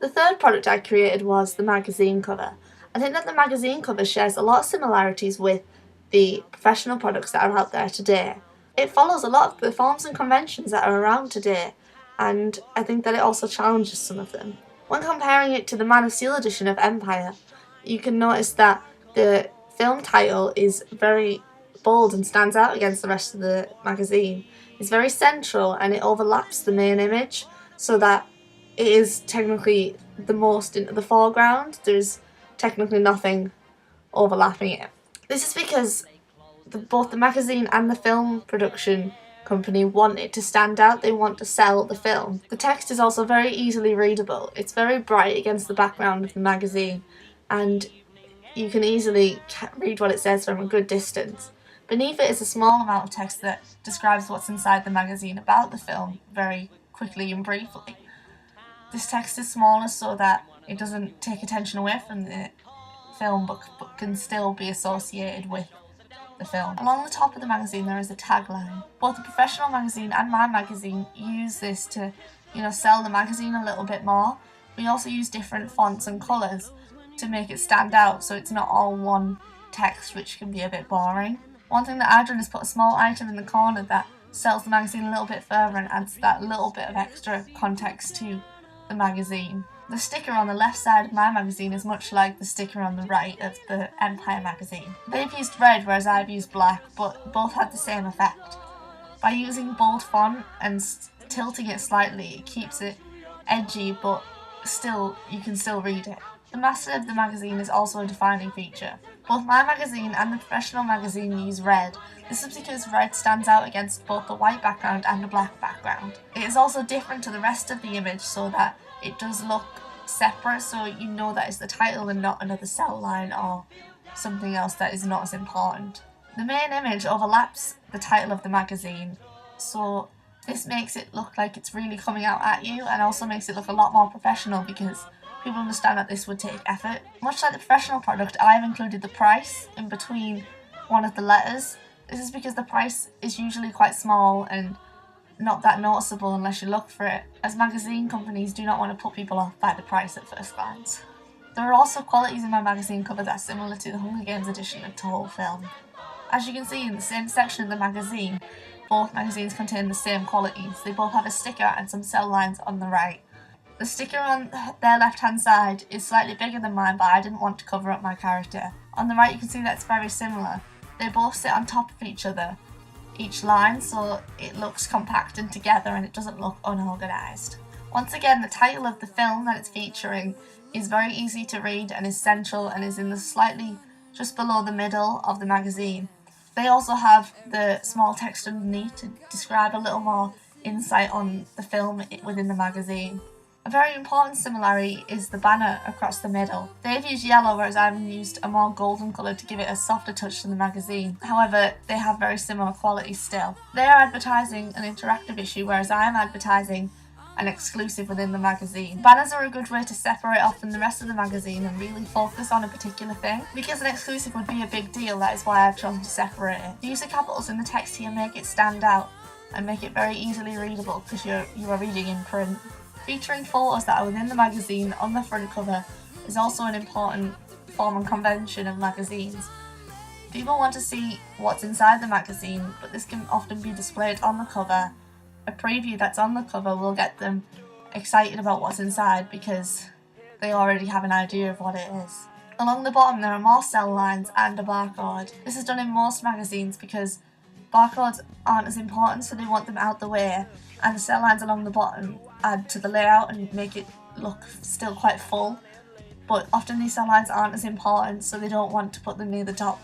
The third product I created was the magazine cover. I think that the magazine cover shares a lot of similarities with the professional products that are out there today. It follows a lot of the forms and conventions that are around today, and I think that it also challenges some of them. When comparing it to the Man of Steel edition of Empire, you can notice that the film title is very bold and stands out against the rest of the magazine. It's very central and it overlaps the main image so that it is technically the most into the foreground. There's technically nothing overlapping it. This is because both the magazine and the film production company want it to stand out. They want to sell the film. The text is also very easily readable. It's very bright against the background of the magazine, and you can easily read what it says from a good distance. Beneath it is a small amount of text that describes what's inside the magazine about the film very quickly and briefly. This text is smaller so that it doesn't take attention away from the film but can still be associated with the film. Along the top of the magazine there is a tagline. Both the professional magazine and my magazine use this to, sell the magazine a little bit more. We also use different fonts and colours to make it stand out so it's not all one text, which can be a bit boring. One thing that I've done is put a small item in the corner that sells the magazine a little bit further and adds that little bit of extra context to the magazine. The sticker on the left side of my magazine is much like the sticker on the right of the Empire magazine. They've used red whereas I've used black, but both had the same effect. By using bold font and tilting it slightly, it keeps it edgy, but you can still read it. The masthead of the magazine is also a defining feature. Both my magazine and the professional magazine use red. This is because red stands out against both the white background and the black background. It is also different to the rest of the image so that it does look separate, so you know that it's the title and not another cell line or something else that is not as important. The main image overlaps the title of the magazine, so this makes it look like it's really coming out at you and also makes it look a lot more professional because people understand that this would take effort. Much like the professional product, I have included the price in between one of the letters. This is because the price is usually quite small and not that noticeable unless you look for it, as magazine companies do not want to put people off by the price at first glance. There are also qualities in my magazine cover that are similar to the Hunger Games edition of the whole film. As you can see in the same section of the magazine, both magazines contain the same qualities. They both have a sticker and some cell lines on the right. The sticker on their left hand side is slightly bigger than mine, but I didn't want to cover up my character. On the right you can see that it's very similar. They both sit on top of each other, each line, so it looks compact and together and it doesn't look unorganised. Once again, the title of the film that it's featuring is very easy to read and is central and is in the slightly just below the middle of the magazine. They also have the small text underneath to describe a little more insight on the film within the magazine. A very important similarity is the banner across the middle. They've used yellow whereas I've used a more golden colour to give it a softer touch to the magazine. However, they have very similar qualities still. They are advertising an interactive issue whereas I am advertising an exclusive within the magazine. Banners are a good way to separate off from the rest of the magazine and really focus on a particular thing. Because an exclusive would be a big deal, that is why I've chosen to separate it. The use of capitals in the text here make it stand out and make it very easily readable because you are reading in print. Featuring photos that are within the magazine on the front cover is also an important form and convention of magazines. People want to see what's inside the magazine, but this can often be displayed on the cover. A preview that's on the cover will get them excited about what's inside because they already have an idea of what it is. Along the bottom there are more cell lines and a barcode. This is done in most magazines because barcodes aren't as important, so they want them out the way, and the cell lines along the bottom add to the layout and make it look still quite full, but often these cell lines aren't as important, so they don't want to put them near the top